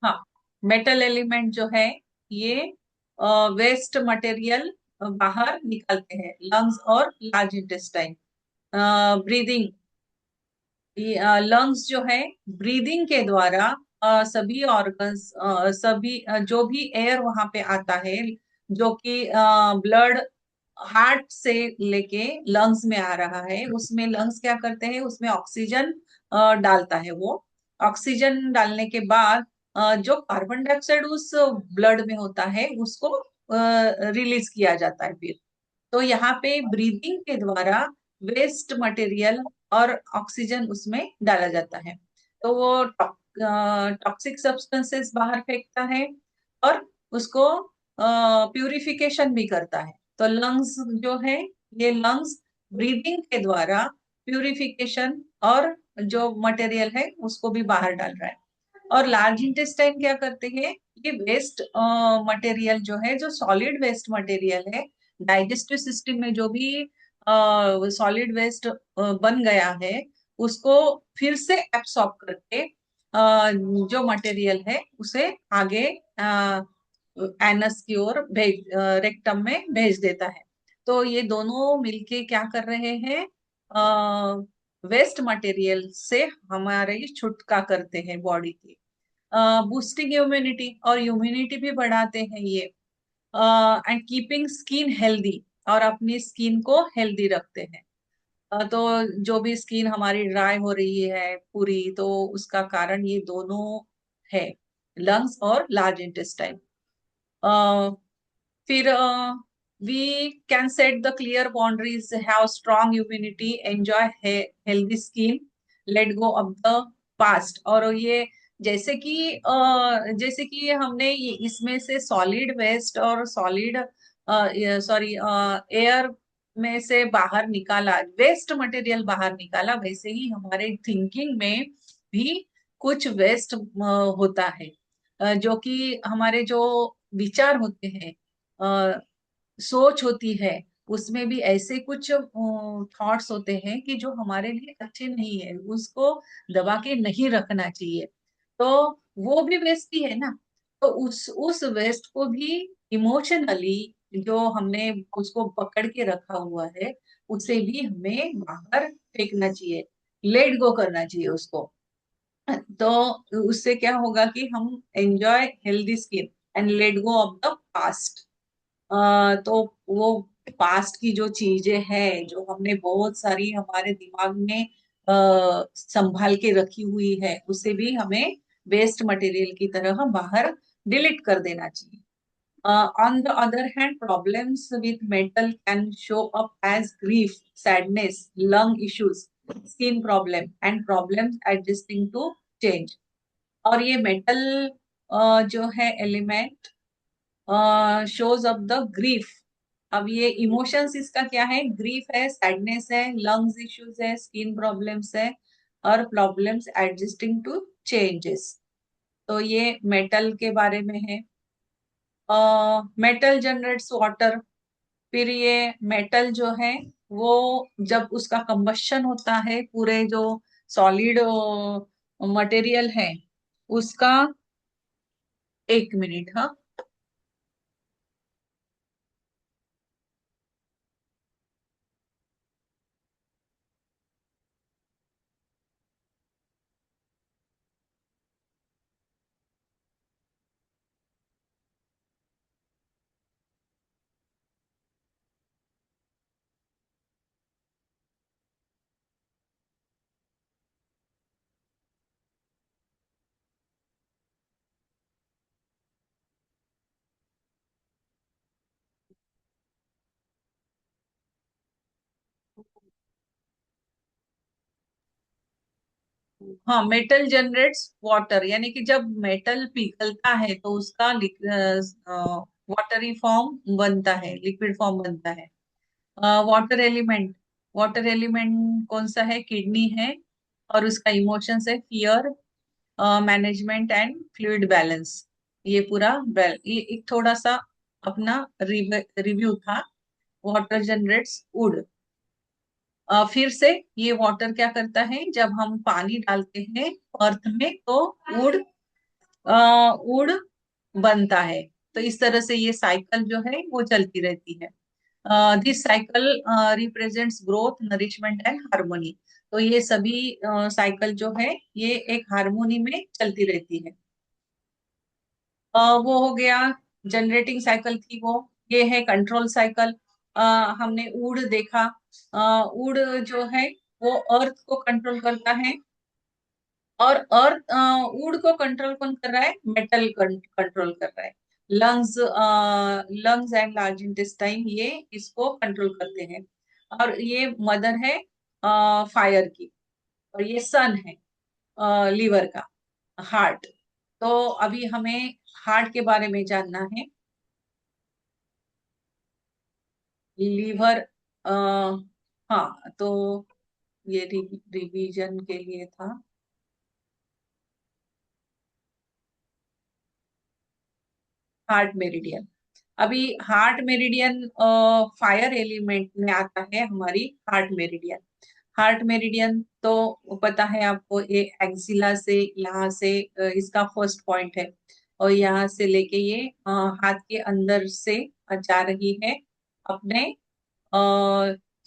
हाँ, metal element जो है ये वेस्ट मटेरियल बाहर निकालते हैं, लंग्स और लार्ज इंटेस्टाइन। ब्रीदिंग, लंग्स जो है ब्रीदिंग के द्वारा सभी ऑर्गन्स, सभी जो भी एयर वहां पे आता है, जो कि ब्लड हार्ट से लेके लंग्स में आ रहा है, उसमें लंग्स क्या करते हैं, उसमें ऑक्सीजन डालता है वो। ऑक्सीजन डालने के बाद जो कार्बन डाइऑक्साइड उस ब्लड में होता है उसको रिलीज किया जाता है फिर। तो यहाँ पे ब्रीदिंग के द्वारा वेस्ट मटेरियल और ऑक्सीजन उसमें डाला जाता है, तो वो टॉक्सिक सब्सटेंसेस बाहर फेंकता है और उसको प्यूरिफिकेशन भी करता है। तो लंग्स जो है, ये लंग्स ब्रीदिंग के द्वारा प्यूरिफिकेशन और जो मटेरियल है उसको भी बाहर डाल रहा है। और लार्ज इंटेस्टाइन क्या करते हैं, ये वेस्ट मटेरियल जो है, जो सॉलिड वेस्ट मटेरियल है, डाइजेस्टिव सिस्टम में जो भी सॉलिड वेस्ट बन गया है, उसको फिर से एब्सॉर्ब करके जो मटेरियल है उसे आगे एनस की ओर भेज, रेक्टम में भेज देता है। तो ये दोनों मिलके क्या कर रहे हैं, वेस्ट मटेरियल से हमारे छुटका करते हैं बॉडी की। बूस्टिंग इम्यूनिटी, और इम्यूनिटी भी बढ़ाते हैं ये। एंड कीपिंग स्किन हेल्दी, और अपनी स्किन को हेल्दी रखते हैं। तो जो भी स्किन हमारी ड्राई हो रही है पूरी, तो उसका कारण ये दोनों है, लंग्स और लार्ज इंटेस्टाइन। फिर we can set the clear boundaries, have strong immunity, enjoy healthy skin, let go of the past. और ये जैसे कि हमने ये इसमें से सॉलिड वेस्ट और सॉलिड, सॉरी, एयर में से बाहर निकाला, वेस्ट मटेरियल बाहर निकाला, वैसे ही हमारे थिंकिंग में भी कुछ वेस्ट होता है। जो कि हमारे जो विचार होते हैं, सोच होती है, उसमें भी ऐसे कुछ थॉट्स होते हैं कि जो हमारे लिए अच्छे नहीं है, उसको दबा के नहीं रखना चाहिए। तो वो भी वेस्ट ही है ना। तो उस वेस्ट को भी इमोशनली, जो हमने उसको पकड़ के रखा हुआ है, उसे भी हमें बाहर फेंकना चाहिए, लेट गो करना चाहिए उसको। तो उससे क्या होगा कि हम enjoy healthy skin and let go of the past. तो वो पास्ट की जो चीजें हैं, जो हमने बहुत सारी हमारे दिमाग में संभाल के रखी हुई है, उसे भी हमें वेस्ट मटेरियल की तरह बाहर डिलीट कर देना चाहिए। On the other hand, problems with metal can show up as grief, sadness, lung issues, skin problem, and problems adjusting to change. और ये मेटल जो है element shows up the grief. अब ये इमोशंस इसका क्या है, ग्रीफ है, सैडनेस है, लंग्स इश्यूज है, स्किन प्रॉब्लम्स है, और प्रॉब्लम्स एडजस्टिंग टू चेंजेस। तो ये मेटल के बारे में है। Metal generates water. फिर ये मेटल जो है वो, जब उसका कंबशन होता है, पूरे जो सॉलिड मटेरियल है उसका, एक मिनट, हाँ। हाँ, मेटल जनरेट्स वाटर, यानी कि जब मेटल पिघलता है तो उसका वाटरी फॉर्म बनता है, लिक्विड फॉर्म बनता है। वाटर एलिमेंट, वाटर एलिमेंट कौन सा है, किडनी है, और उसका इमोशंस है fear, management and fluid balance. ये पूरा ये एक थोड़ा सा अपना रिव्यू था। Water generates would. फिर से, ये वाटर क्या करता है, जब हम पानी डालते हैं अर्थ में, तो वुड उड़ बनता है। तो इस तरह से ये साइकिल जो है वो चलती रहती है। This cycle represents growth, nourishment and harmony. तो ये सभी साइकिल जो है ये एक हार्मोनी में चलती रहती है। वो हो गया, जनरेटिंग साइकिल थी वो। ये है कंट्रोल साइकिल। हमने ऊड देखा। ऊड जो है वो अर्थ को कंट्रोल करता है। और अर्थ ऊड को कंट्रोल कौन कर रहा है? मेटल कंट्रोल कर रहा है। Lungs, lungs and large intestine ये इसको कंट्रोल करते हैं। और ये मदर है फायर की। और ये सन है लीवर का, हार्ट। तो अभी हमें हार्ट के बारे में जानना है। लीवर, आ, हाँ तो ये रिवीजन के लिए था। Heart meridian. अभी हार्ट मेरिडियन फायर एलिमेंट में आता है हमारी हार्ट मेरिडियन। हार्ट मेरिडियन तो पता है आपको, ये एक्सिला से यहाँ से इसका फर्स्ट पॉइंट है। और यहाँ से लेके ये हाथ के अंदर से जा रही है अपने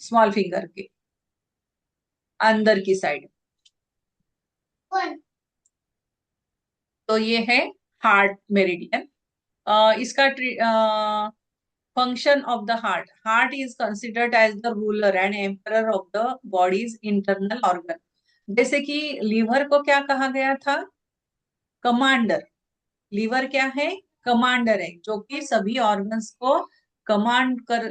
स्मॉल फिंगर के अंदर की साइड। तो ये है हार्ट मेरिडियन। इसका function of the heart. Heart is considered as the ruler and emperor of the body's internal organ. जैसे कि लीवर को क्या कहा गया था? कमांडर। लीवर क्या है? कमांडर है, जो कि सभी ऑर्गन्स को कमांड कर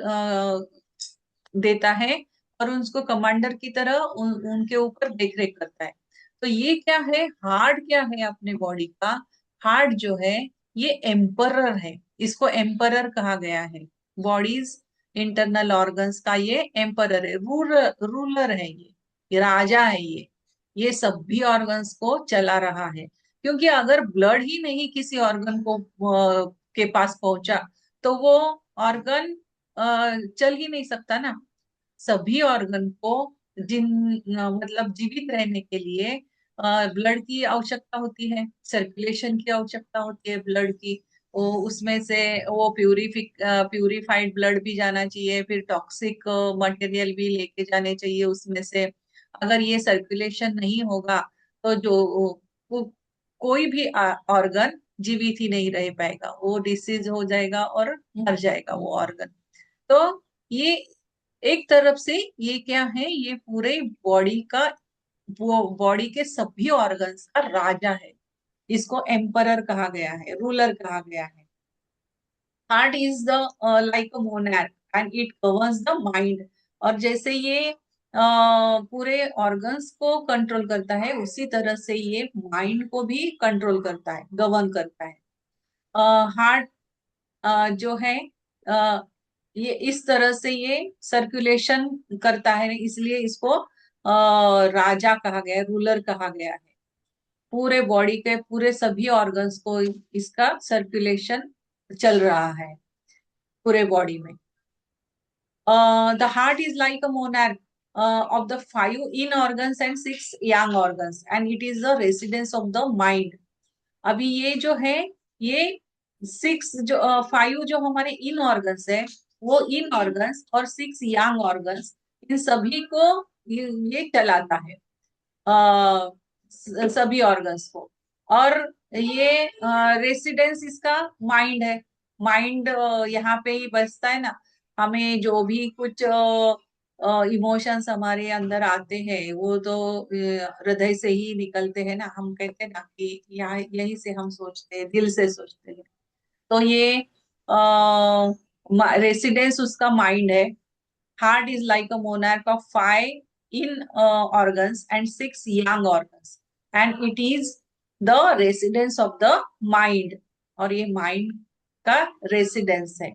देता है। और उसको कमांडर की तरह उनके ऊपर देखरेख करता है। तो ये क्या है? हार्ट क्या है अपने बॉडी का? हार्ट जो है ये एम्परर है। इसको एम्परर कहा गया है। बॉडीज इंटरनल ऑर्गन्स का ये एम्परर है, रूलर रूलर है ये राजा है ये सभी ऑर्गन्स को चला रहा है। क्योंकि अगर ब्लड ही नहीं किसी ऑर्गन को के पास पहुंचा तो वो ऑर्गन चल ही नहीं सकता ना। सभी ऑर्गन को जिन मतलब जीवित रहने के लिए ब्लड की आवश्यकता होती है, सर्कुलेशन की आवश्यकता होती है ब्लड की। वो उसमें से वो प्यूरिफाइड ब्लड भी जाना चाहिए, फिर टॉक्सिक मटेरियल भी लेके जाने चाहिए उसमें से। अगर ये सर्कुलेशन नहीं होगा तो वो, कोई भी ऑर्गन जीवित ही नहीं रह पाएगा, वो डिसीज हो जाएगा और मर जाएगा वो ऑर्गन। तो ये एक तरफ से ये क्या है? ये पूरे बॉडी का, वो बॉडी के सभी ऑर्गन्स का राजा है। इसको एम्परर कहा गया है, रूलर कहा गया है। Heart is the like a monarch and it governs the mind. और जैसे ये पूरे ऑर्गन्स को कंट्रोल करता है, उसी तरह से ये माइंड को भी कंट्रोल करता है, गवर्न करता है। हार्ट जो है अ, ये इस तरह से ये सर्कुलेशन करता है, इसलिए इसको राजा कहा गया है, रूलर कहा गया है। पूरे बॉडी के पूरे सभी ऑर्गन्स को इसका सर्कुलेशन चल रहा है पूरे बॉडी में। The heart is like a monarch of the five in organs and six yang organs, and it is the residence of the mind. अभी ये जो है ये सिक्स जो फाइव जो हमारे इन ऑर्गन्स है, वो इन ऑर्गन्स और सिक्स यांग ऑर्गन्स, इन सभी को ये चलाता है, सभी ऑर्गन्स को। और ये रेसिडेंस इसका माइंड है। माइंड यहाँ पे ही बसता है ना। हमें जो भी कुछ इमोशंस हमारे अंदर आते हैं वो तो हृदय से ही निकलते हैं ना। हम कहते हैं ना कि यहाँ यही से हम सोचते हैं, दिल से सोचते हैं। तो ये रेसिडेंस उसका माइंड है। Heart is like a monarch of five in organs and six young organs, and it is the residence of the mind. और ये माइंड का रेसिडेंस है।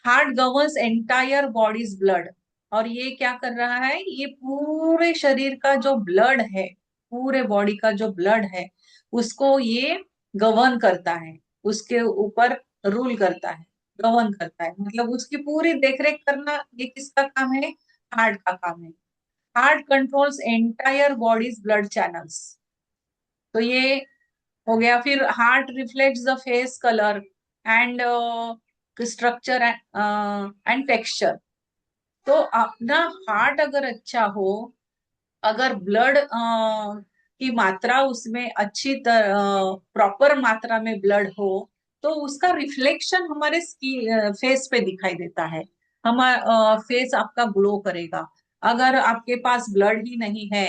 Heart governs entire bodies blood. और ये क्या कर रहा है? ये पूरे शरीर का जो ब्लड है, पूरे बॉडी का जो ब्लड है, उसको ये गवर्न करता है, उसके ऊपर रूल करता है, गवर्न करता है। मतलब उसकी पूरी देखरेख करना ये किसका काम है? हार्ट का काम है। Heart controls entire bodies blood channels. तो ये हो गया। फिर heart reflects the face colour and structure and texture. तो अपना हार्ट अगर अच्छा हो, अगर ब्लड की मात्रा उसमें अच्छी तरह प्रॉपर मात्रा में ब्लड हो, तो उसका रिफ्लेक्शन हमारे फेस पे दिखाई देता है। हमारा फेस आपका ग्लो करेगा। अगर आपके पास ब्लड ही नहीं है,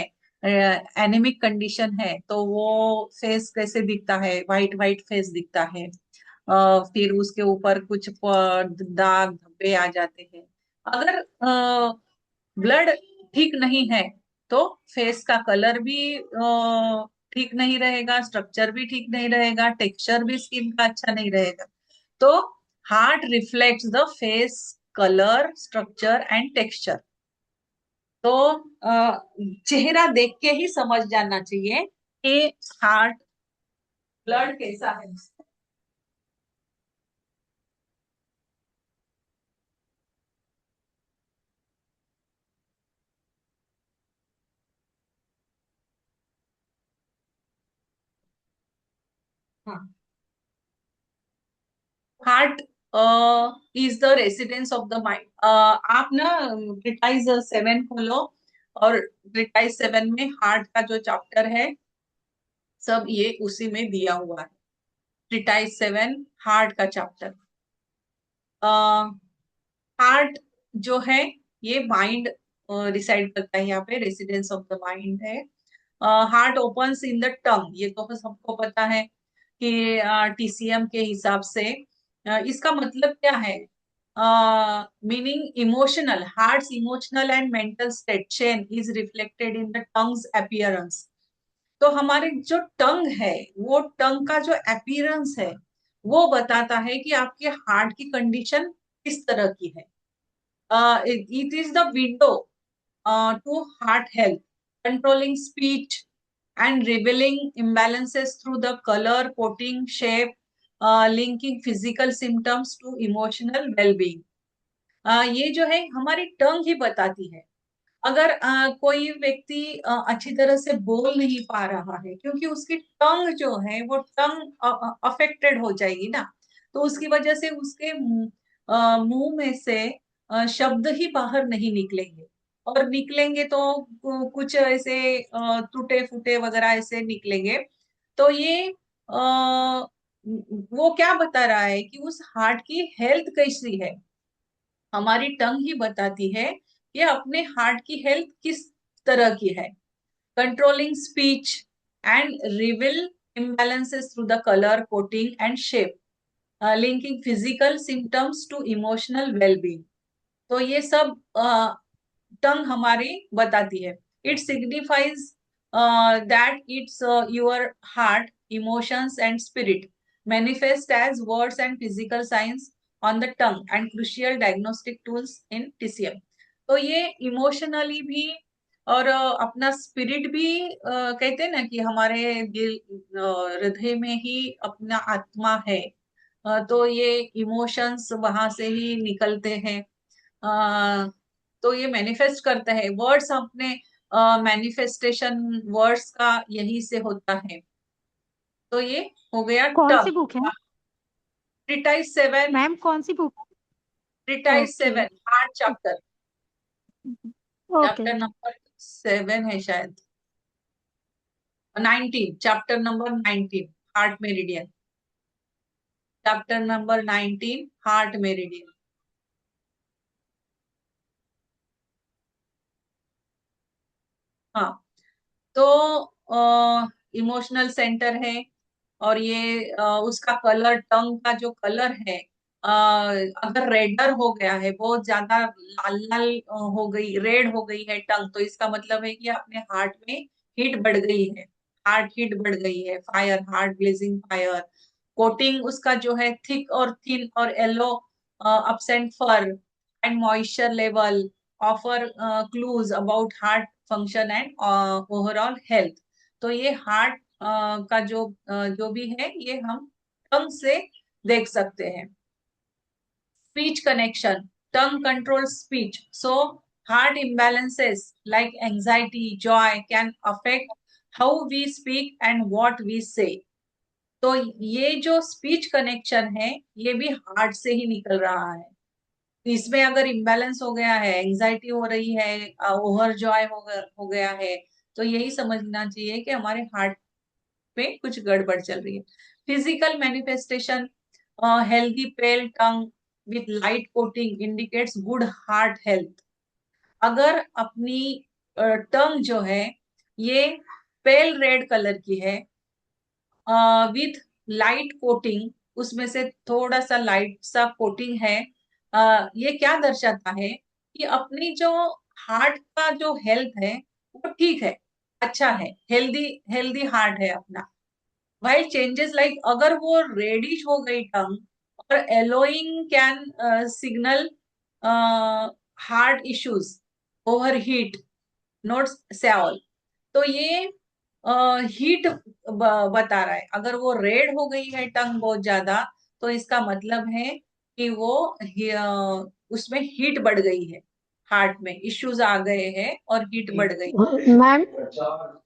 एनीमिक कंडीशन है, तो वो फेस कैसे दिखता है? वाइट वाइट फेस दिखता है। फिर उसके ऊपर कुछ दाग धब्बे आ जाते हैं। अगर ब्लड ठीक नहीं है, तो फेस का कलर भी ठीक नहीं रहेगा, स्ट्रक्चर भी ठीक नहीं रहेगा, टेक्सचर भी स्किन का अच्छा नहीं रहेगा। तो heart reflects the face colour, structure and texture. तो चेहरा देख के ही समझ जाना चाहिए कि हार्ट, ब्लड कैसा है। हाँ, heart is the residence of the mind. आप ना ट्रिटाइज 7 खोलो, और ट्रिटाइज 7 में हार्ट का जो चैप्टर है, सब ये उसी में दिया हुआ है। ट्रिटाइज 7 हार्ट का चैप्टर। हार्ट जो है, ये माइंड डिसाइड करता है, यहाँ पे रेसिडेंस ऑफ द माइंड है। Heart opens in the tongue, ये तो सबको पता है कि टीसीएम के हिसाब से इसका मतलब क्या है? Meaning emotional, hearts emotional and mental state chain is reflected in the tongues appearance. तो हमारे जो टंग है, वो टंग का जो अपीयरेंस है, वो बताता है कि आपके हार्ट की कंडीशन किस तरह की है। It is the window to heart health, controlling speech and revealing imbalances through the color, coating, shape, linking physical symptoms to emotional well-being. ये जो है हमारी टंग ही बताती है। अगर कोई व्यक्ति अच्छी तरह से बोल नहीं पा रहा है, क्योंकि उसकी टंग जो है, वो टंग अफेक्टेड हो जाएगी ना, तो उसकी वजह से उसके मुंह में से शब्द ही बाहर नहीं निकलेंगे। और निकलेंगे तो कुछ ऐसे टूटे फूटे वगैरह ऐसे निकलेंगे। तो ये वो क्या बता रहा है कि उस हार्ट की हेल्थ कैसी है? हमारी टंग ही बताती है कि अपने हार्ट की हेल्थ किस तरह की है। Controlling speech and रिविल imbalances through the color, coating and shape, linking physical symptoms to emotional well-being। तो ये सब टंग हमारी बताती है। It signifies that it's your heart emotions and spirit manifest as words and physical science on the tongue and crucial diagnostic tools in TCM. तो ये emotionally भी और अपना स्पिरिट भी, कहते हैं ना कि हमारे दिल, हृदय में ही अपना आत्मा है। तो ये इमोशंस वहां से ही निकलते हैं। अ, तो ये मैनिफेस्ट करता है वर्ड्स अपने, मैनिफेस्टेशन वर्ड्स का यही से होता है। तो ये हो गया कौन सी टंग। बुक है ट्रिटाइज 7, मैम? कौन सी book? Treatise okay. 7 8 chapter, okay. Chapter number 7 है शायद, 19, chapter number 19 heart meridian, chapter number 19 heart meridian. हाँ, तो इमोशनल सेंटर है। और ये उसका कलर, टंग का जो कलर है, अगर रेडर हो गया है, बहुत ज्यादा लाल लाल हो गई, रेड हो गई है टंग, तो इसका मतलब है कि अपने हार्ट में हीट बढ़ गई है, हार्ट हीट बढ़ गई है, fire, heart blazing fire. Coating उसका जो है थिक और थिन और yellow, absent fur and moisture level offer clues about heart function and overall health. तो ये हार्ट का जो भी है, ये हम टंग से देख सकते हैं। Speech connection, tongue control speech, so heart imbalances like anxiety, joy can affect how we speak and what we say। तो ये जो स्पीच कनेक्शन है ये भी हार्ट से ही निकल रहा है। इसमें अगर इम्बैलेंस हो गया है, एंजाइटी हो रही है, ओवर जॉय हो गया है, तो यही समझना चाहिए कि हमारे हार्ट पे कुछ गड़बड़ चल रही है। Physical manifestation, healthy pale tongue with light coating indicates good heart health. अगर अपनी टंग जो है ये पेल रेड कलर की है विथ लाइट कोटिंग, उसमें से थोड़ा सा लाइट सा कोटिंग है, ये क्या दर्शाता है कि अपनी जो हार्ट का जो हेल्थ है वो ठीक है, अच्छा है, हेल्दी हेल्दी हार्ट है अपना। वाइल चेंजेस लाइक अगर वो रेडिश हो गई टंग और yellowing can signal heart issues, over heat, note cell. तो ये हीट बता रहा है। अगर वो रेड हो गई है टंग बहुत ज्यादा, तो इसका मतलब है कि वो उसमें हीट बढ़ गई है, हार्ट में इश्यूज आ गए हैं और हीट बढ़ गई। मैम हाँ,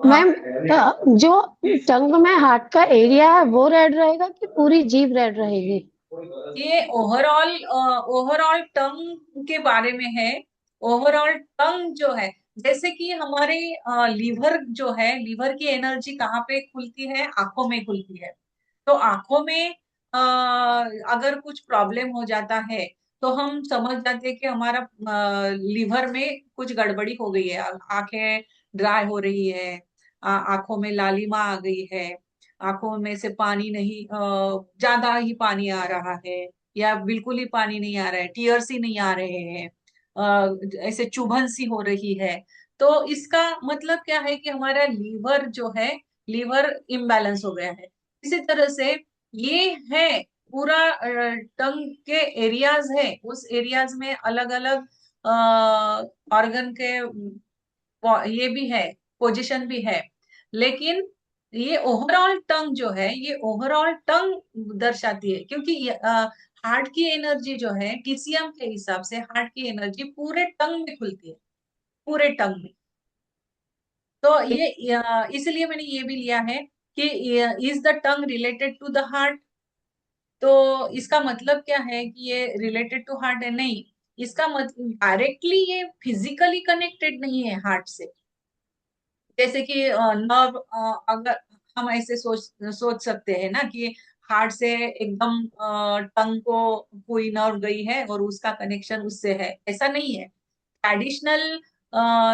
मैम जो टंग में हार्ट का एरिया है वो रेड रहेगा कि पूरी जीभ रेड रहेगी? ये ओवरऑल ओवरऑल टंग के बारे में है। ओवरऑल टंग जो है, जैसे कि हमारे लीवर जो है, लीवर की एनर्जी कहाँ पे खुलती है? आंखों में खुलती है। तो आंखों में अगर कुछ प्रॉब्लम हो जाता है तो हम समझ जाते हैं कि हमारा लीवर में कुछ गड़बड़ी हो गई है। आंखें ड्राई हो रही है, आंखों में लालिमा आ गई है, आंखों में से पानी नहीं, ज्यादा ही पानी आ रहा है, या बिल्कुल ही पानी नहीं आ रहा है, टीयर्स ही नहीं आ रहे हैं, ऐसे चुभन सी हो रही है। तो इसका मतलब क्या है कि हमारा लीवर जो है, लीवर इम्बैलेंस हो गया है। इसी तरह से ये है पूरा टंग के एरियाज है, उस एरियाज में अलग अलग ऑर्गन के ये भी है, पोजीशन भी है। लेकिन ये ओवरऑल टंग जो है, ये ओवरऑल टंग दर्शाती है, क्योंकि हार्ट की एनर्जी जो है टीसीएम के हिसाब से हार्ट की एनर्जी पूरे टंग में खुलती है, पूरे टंग में। तो ये इसलिए मैंने ये भी लिया है कि is the tongue related to the heart. तो इसका मतलब क्या है कि ये रिलेटेड टू हार्ट है? नहीं, इसका मतलब डायरेक्टली ये फिजिकली कनेक्टेड नहीं है हार्ट से। जैसे कि नर्व, अगर हम ऐसे सोच सोच सकते हैं ना कि हार्ट से एकदम टंग को कोई नर्व गई है और उसका कनेक्शन उससे है, ऐसा नहीं है। ट्रेडिशनल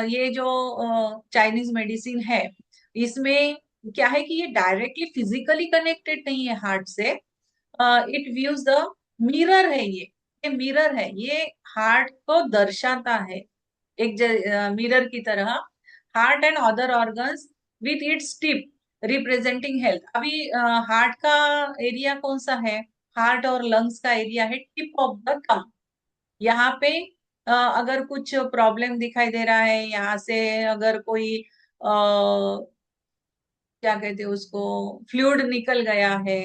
ये जो चाइनीज मेडिसिन है, इसमें क्या है कि ये डायरेक्टली फिजिकली कनेक्टेड नहीं है हार्ट से। इट व्यूज द मिरर है, ये मिरर है, ये हार्ट को दर्शाता है एक मिरर की तरह। Heart and other organs with its tip representing health. अभी हार्ट का एरिया कौन सा है? हार्ट और लंग्स का एरिया है टिप ऑफ द टंग। यहाँ पे अगर कुछ प्रॉब्लम दिखाई दे रहा है, यहाँ से अगर कोई क्या कहते हैं उसको, फ्लूइड निकल गया है,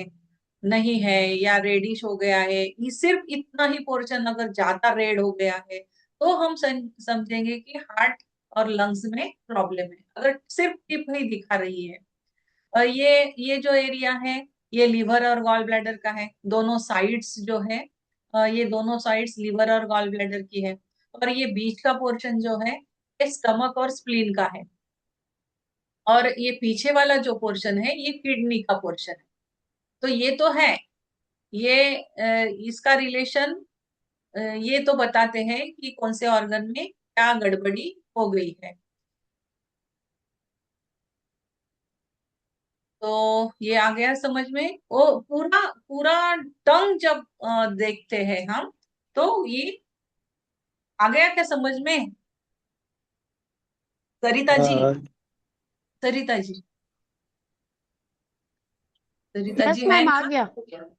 नहीं है, या रेडिश हो गया है, ये सिर्फ इतना ही पोर्शन अगर ज्यादा रेड हो गया है, तो हम समझेंगे कि हार्ट और लंग्स में प्रॉब्लम है, अगर सिर्फ टिप ही दिखा रही है। ये जो एरिया है ये लिवर और गॉल ब्लैडर का है, दोनों साइड्स जो है, ये दोनों साइड्स लिवर और गॉल ब्लैडर की है। और ये बीच का पोर्शन जो है ये स्टमक और स्प्लीन का है। और ये पीछे वाला जो पोर्शन है ये किडनी का पोर्शन है। तो ये तो है, ये इसका रिलेशन ये तो बताते हैं कि कौन से ऑर्गन में क्या गड़बड़ी हो गई है। तो ये आ गया समझ में। वो पूरा पूरा टंग जब देखते हैं हम, तो ये आ गया क्या समझ में? सरिता जी, हाँ। सरिता जी, सरिता यस जी है मैम, आ ना? गया।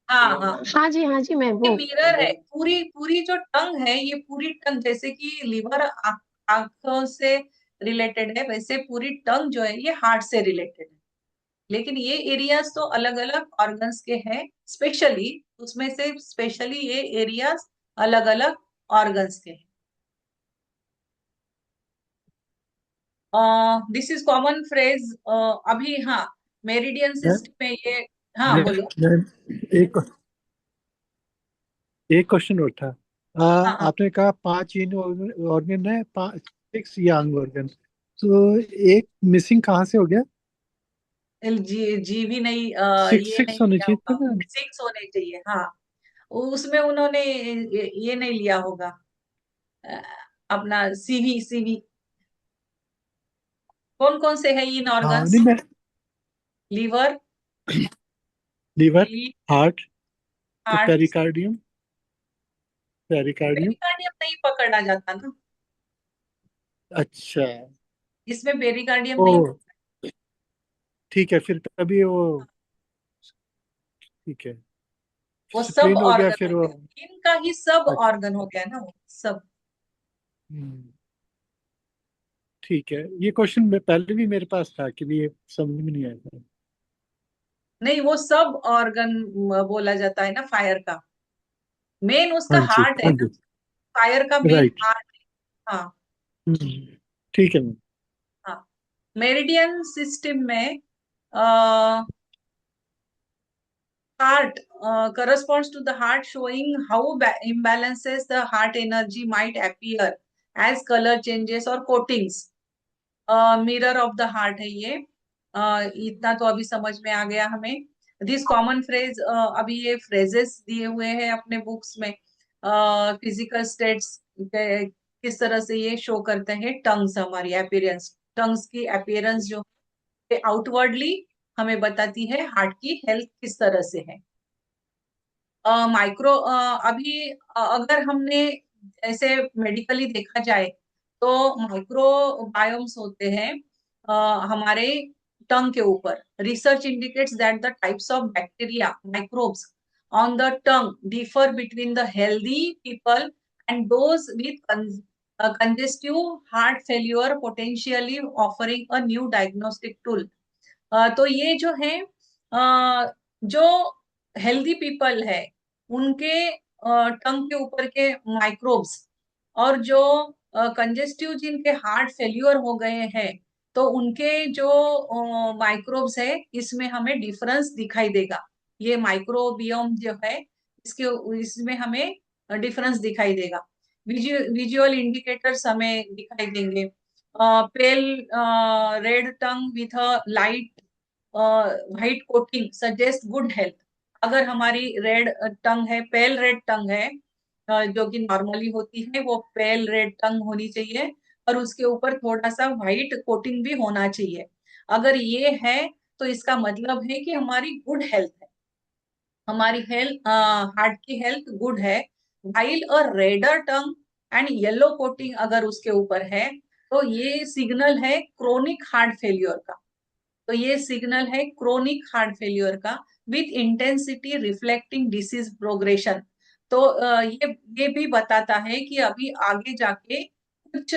हाँ हाँ। हाँ जी मैम, ये वो मिरर है, पूरी पूरी जो टंग है, ये पूरी टंग जैसे कि लिवर आंखों से रिलेटेड है, वैसे पूरी टंग जो है ये हार्ट से रिलेटेड है। लेकिन ये एरियाज तो अलग अलग ऑर्गन्स के हैं, स्पेशली उसमें से स्पेशली ये एरियाज अलग अलग ऑर्गन्स के हैं। This is common phrase. अभी हाँ, मेरिडियन हैं? सिस्टम में ये हाँ, मैं, बोलो। एक एक क्वेश्चन और था। हाँ, हाँ। आपने कहा 5 इन ऑर्गन है, 6 यंग ऑर्गन, तो एक मिसिंग कहाँ से हो गया? जी भी नहीं, सिक्स ये नहीं सिक्स होने लिया चाहिए था होगा। ना। 6 होने चाहिए, हाँ। उसमें उन्होंने ये नहीं लिया होगा। अ, अपना सीवी सीवी। कौन कौन से है इन हाँ, ऑर्गन्स? नहीं मैं, liver, liver, kidney, heart, heart. Pericardium, pericardium. Pericardium नहीं पकड़ा जाता ना। अच्छा। इसमें पेरिकार्डियम ओ, नहीं। ठीक है, फिर तभी वो, ठीक है, वो सब स्प्लीन हो गया ऑर्गन फिर हो वो। गया, इनका ही सब अच्छा। ऑर्गन हो गया ना वो सब। हम्म, ठीक है, ये क्वेश्चन में पहले भी मेरे पास था कि भी ये समझ में नहीं आया था। नहीं, वो सब ऑर्गन बोला जाता है ना फायर का। मेन उसका हाँ जी, हार्ट है हाँ ना। जी। फायर का मेन राइट। हार्ट है। हाँ। ठीक है मैम। हाँ। मेरिडियन सिस्टम में heart corresponds to the heart, showing how imbalances the heart energy might appear as color changes or coatings. Mirror of the heart है ये। इतना तो अभी समझ में आ गया हमें। दिस कॉमन फ्रेज, अभी ये फ्रेजेस दिए हुए हैं अपने बुक्स में। फिजिकल स्टेट्स किस तरह से ये शो करते हैं, टंग्स हमारी अपियरेंस, टंग्स की अपियरेंस जो आउटवर्डली हमें बताती है हार्ट की हेल्थ किस तरह से है। माइक्रो अभी अगर हमने ऐसे मेडिकली देखा जाए तो माइक्रो बायोम्स होते हैं अ, हमारे टंग के ऊपर। Research indicates that the types of bacteria microbes on the tongue differ between the healthy people and those with congestive heart failure, potentially offering a new diagnostic tool. तो ये जो है जो हेल्दी पीपल है उनके टंग के ऊपर के माइक्रोब्स, और जो कंजेस्टिव जिनके हार्ट फेल्यूर हो गए हैं तो उनके जो माइक्रोब्स है इसमें हमें डिफरेंस दिखाई देगा। ये माइक्रोबियोम जो है इसके इसमें हमें डिफरेंस दिखाई देगा। विजुअल इंडिकेटर्स हमें दिखाई देंगे। Pale red tongue with a light white coating suggest good health. अगर हमारी रेड टंग है, पेल रेड टंग है, जो कि नॉर्मली होती है, वो पेल रेड टंग होनी चाहिए और उसके ऊपर थोड़ा सा व्हाइट कोटिंग भी होना चाहिए। अगर ये है तो इसका मतलब है कि हमारी गुड हेल्थ है, हमारी हेल्थ, हार्ट की हेल्थ गुड है। वाइल और raider tongue and yellow coating अगर उसके ऊपर है तो ये सिग्नल है क्रोनिक हार्ट फेल्योर का। तो ये सिग्नल है क्रोनिक हार्ट फेल्योर का with intensity reflecting disease progression. तो ये भी बताता है कि अभी आगे जाके कुछ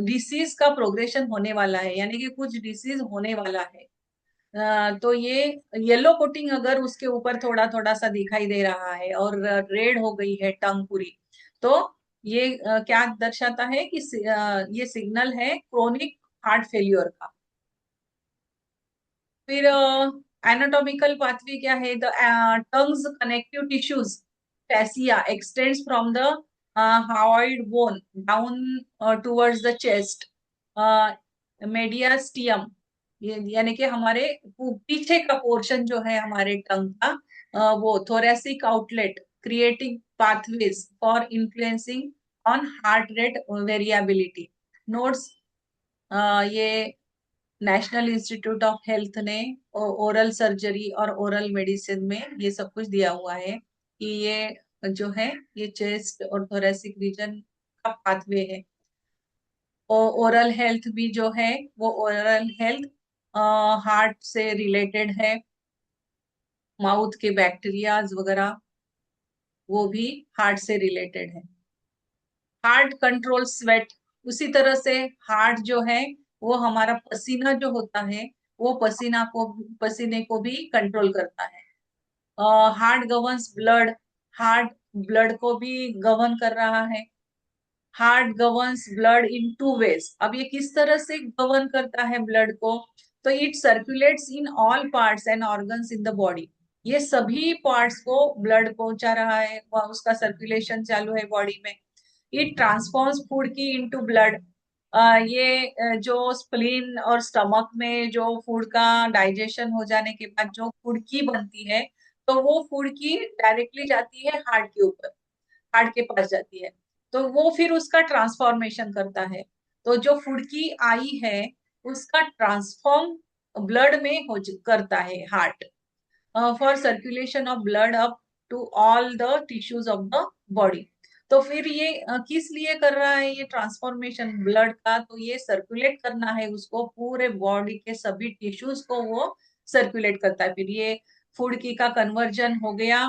डिसीज का प्रोग्रेशन होने वाला है, यानी कि कुछ डिसीज होने वाला है। तो ये येलो कोटिंग अगर उसके ऊपर थोड़ा थोड़ा सा दिखाई दे रहा है और रेड हो गई है टंग पूरी, तो ये क्या दर्शाता है कि ये सिग्नल है क्रोनिक हार्ट फेल्योर का। फिर एनाटॉमिकल पाथवे क्या है, the tongues connective tissues fascia extends from the hide bone down towards the chest. Mediastinum, यानी कि हमारे पीछे का पोर्शन जो है हमारे टंग का, वो thoracic outlet creating pathways for influencing on heart rate variability. Notes, ये नेशनल इंस्टीट्यूट ऑफ हेल्थ ने ओरल सर्जरी और ओरल मेडिसिन में ये सब कुछ दिया हुआ है कि ये जो है ये चेस्ट और थोरेसिक रीजन का पाथवे है। ओरल हेल्थ भी जो है वो ओरल हेल्थ हार्ट से रिलेटेड है। माउथ के बैक्टीरियाज वगैरह वो भी हार्ट से रिलेटेड है। हार्ट कंट्रोल स्वेट, उसी तरह से हार्ट जो है वो हमारा पसीना जो होता है वो पसीने को भी कंट्रोल करता है। Heart governs blood, heart blood को भी गवर्न कर रहा है। Heart governs blood in two ways, अब ये किस तरह से गवर्न करता है ब्लड को? तो it circulates in all parts and organs in the body. ये सभी पार्ट्स को ब्लड पहुंचा रहा है, वह उसका सर्कुलेशन चालू है बॉडी में। इट ट्रांसफॉर्म्स फूड की इनटू ब्लड। जो स्प्लीन और स्टमक में जो फूड का डाइजेशन हो जाने के बाद जो फूड की बनती है, तो वो फूड की डायरेक्टली जाती है हार्ट के ऊपर, हार्ट के पास जाती है। तो वो फिर उसका ट्रांसफॉर्मेशन करता है। तो जो फूड की आई है उसका ट्रांसफॉर्म ब्लड में करता है heart, for circulation of blood up to all the tissues of the body. तो फिर ये किस लिए कर रहा है ये ट्रांसफॉर्मेशन ब्लड का? तो ये सर्कुलेट करना है उसको, पूरे बॉडी के सभी टिश्यूज को वो सर्कुलेट करता है। फिर ये फूड की का कन्वर्जन हो गया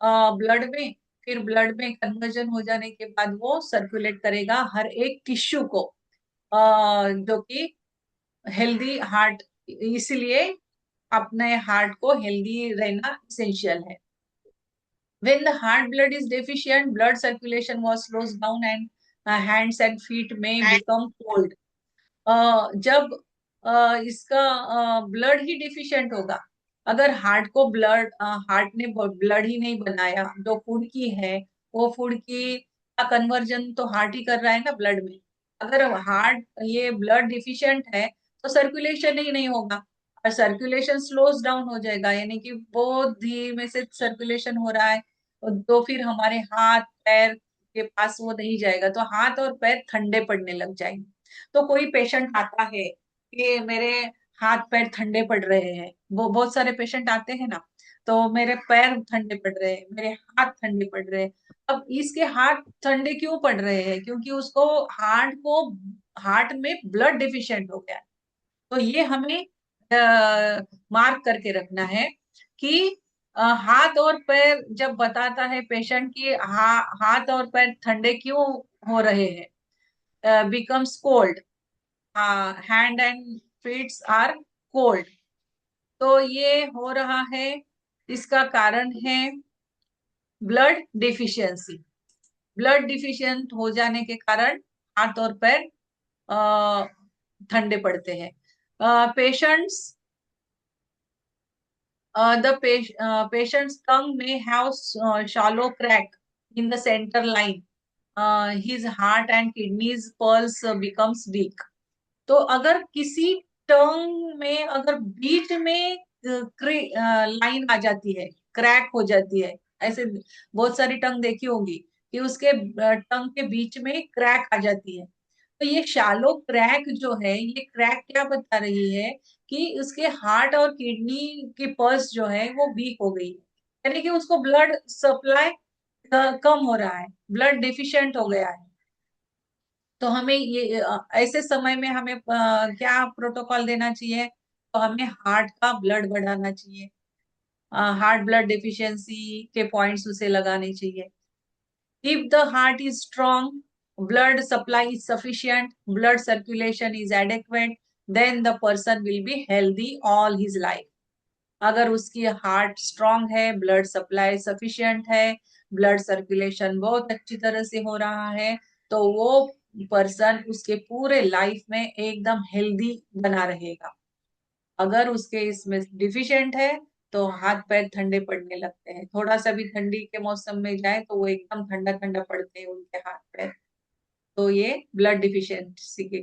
ब्लड में, फिर ब्लड में कन्वर्जन हो जाने के बाद वो सर्कुलेट करेगा हर एक टिश्यू को, जो कि हेल्दी हार्ट, इसलिए अपने हार्ट को हेल्दी रहना इसेंशियल है। When the heart blood is deficient, blood circulation was slows down and hands and feet may become cold. जब इसका ब्लड ही डिफिशिएंट होगा, अगर हार्ट को ब्लड, हार्ट ने ब्लड ही नहीं बनाया, जो फूड की है वो फूड की का कन्वर्जन तो हार्ट ही कर रहा है ना ब्लड में। अगर हार्ट ये ब्लड डिफिशिएंट है तो सर्कुलेशन ही नहीं होगा, और सर्कुलेशन स्लोज डाउन हो जाएगा, यानी कि बहुत धीमे से सर्कुलेशन हो रहा है, तो फिर हमारे हाथ पैर के पास वो नहीं जाएगा, तो हाथ और पैर ठंडे पड़ने लग जाएंगे। तो कोई पेशेंट आता है कि मेरे हाथ पैर ठंडे पड़ रहे हैं, वो बहुत सारे पेशेंट आते हैं ना, तो मेरे पैर ठंडे पड़ रहे हैं, मेरे हाथ ठंडे पड़ रहे हैं। अब इसके हाथ ठंडे क्यों पड़ रहे हैं? क्योंकि उसको हार्ट में ब्लड डिफिशिएंट हो गया है। तो ये हमें मार्क करके रखना है कि हाथ और पैर जब बताता है पेशेंट की हाथ और पैर ठंडे क्यों हो रहे हैं, becomes cold, hand and feets are cold, तो ये हो रहा है, इसका कारण है ब्लड डिफिशियंसी। ब्लड डिफिशियंट हो जाने के कारण हाथ और पैर ठंडे पड़ते हैं। Patients patient's tongue may have shallow crack in the center line. His heart and kidneys pulse becomes weak. तो अगर किसी टंग में अगर बीच में लाइन आ जाती है, क्रैक हो जाती है, ऐसे बहुत सारी टंग देखी होगी कि उसके टंग के बीच में क्रैक आ जाती है। तो ये शैलो क्रैक जो है, ये क्रैक क्या बता रही है कि उसके हार्ट और किडनी की पल्स जो है वो वीक हो गई है, यानी कि उसको ब्लड सप्लाई कम हो रहा है, ब्लड डिफिशिएंट हो गया है। तो हमें ये ऐसे समय में हमें क्या प्रोटोकॉल देना चाहिए? तो हमें हार्ट का ब्लड बढ़ाना चाहिए, हार्ट ब्लड डिफिशियंसी के पॉइंट्स उसे लगाने चाहिए। If the heart is strong, blood supply is sufficient, blood circulation is adequate, then the person will be healthy all his life. अगर उसकी हार्ट स्ट्रांग है, ब्लड सप्लाई सफिशिएंट है, blood circulation बहुत अच्छी तरह से हो रहा है, तो वो पर्सन उसके पूरे लाइफ में एकदम हेल्दी बना रहेगा। अगर उसके इसमें डिफिशिएंट है तो हाथ पैर ठंडे पड़ने लगते हैं, थोड़ा सा भी ठंडी के मौसम में जाए तो वो एकदम ठंडा ठंडा पड़ते हैं उनके हाथ पैर। तो ये ब्लड डिफिशियंसी के